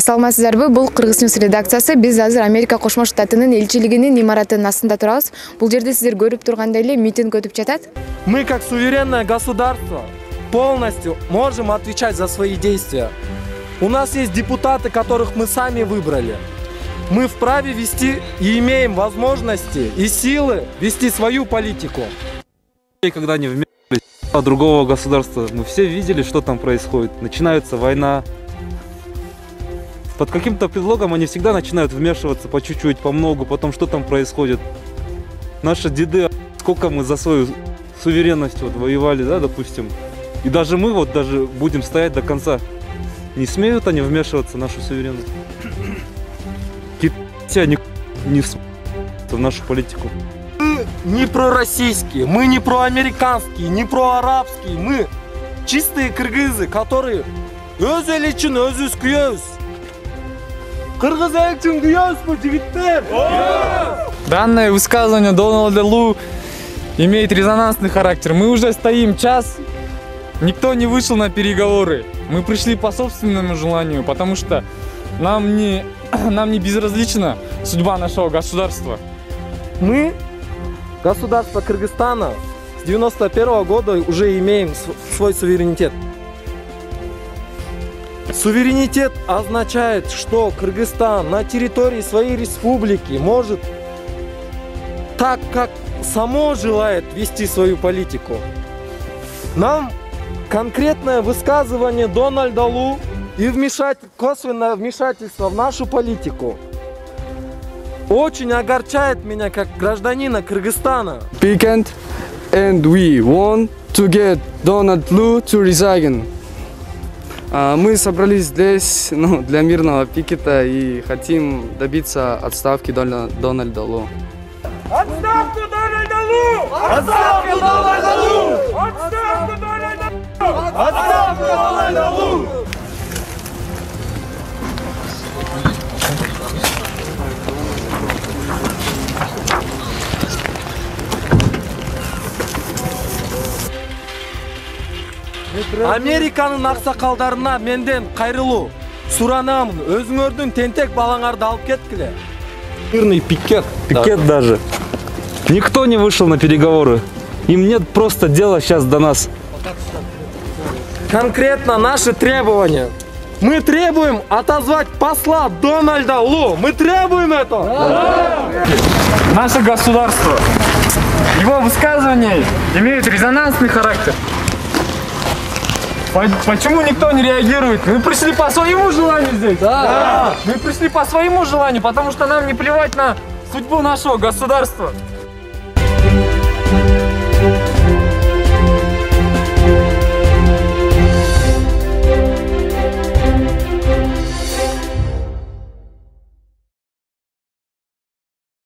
Саламатсыздарбы, бул Кыргыз Ньюс редакциясы. Биз азыр Америка Кошмо Штатынын элчилигинин имаратынын астында турабыз. Бул жерде сиздер көрүп тургандай эле митинг өтүп жатат. Мы, как суверенное государство, полностью можем отвечать за свои действия. У нас есть депутаты, которых мы сами выбрали. Мы вправе вести и имеем возможности и силы вести свою политику. Когда они вмешивались в другого государства, мы все видели, что там происходит. Начинается война. Под каким-то предлогом они всегда начинают вмешиваться по чуть-чуть, по многу, потом что там происходит. Наши деды, сколько мы за свою суверенность воевали, да, допустим. И даже мы даже будем стоять до конца. Не смеют они вмешиваться в нашу суверенность. Китайцы не в нашу политику. Мы не пророссийские, мы не проамериканские, не проарабские. Мы чистые кыргызы, которые өз эл үчүн өзүбүз күйөбүз. Кыргыз эл үчүн күйөбүзбү, жигиттер? Данное высказывание Дональда Лу имеет резонансный характер. Мы уже стоим час, никто не вышел на переговоры. Мы пришли по собственному желанию, потому что нам не безразлична судьба нашего государства. Мы, государство Кыргызстана, с 91 года уже имеем свой суверенитет. Суверенитет означает, что Кыргызстан на территории своей республики может так, как само желает вести свою политику. Нам конкретное высказывание Дональда Лу и косвенное вмешательство в нашу политику очень огорчает меня как гражданина Кыргызстана. Weekend, and we want to get Donald Lu to resign. Мы собрались здесь для мирного пикета и хотим добиться отставки Дональда Лу. Отставку Дональда Лу! Отставку Дональда Лу! Отставку Дональда Лу! Отставку Дональда Лу! Американын аксакалдарына менден кайрылуу суранамын. Өзүңөрдүн тентек балаңарды алып кеткиле. Мирный пикет. Пикет даже. Никто не вышел на переговоры. Им нет просто дела сейчас до нас. Конкретно наши требования. Мы требуем отозвать посла Дональда Лу. Мы требуем этого. Да. Наше государство, его высказывания имеют резонансный характер. Почему никто не реагирует? Мы пришли по своему желанию здесь. Да. Мы пришли по своему желанию, потому что нам не плевать на судьбу нашего государства.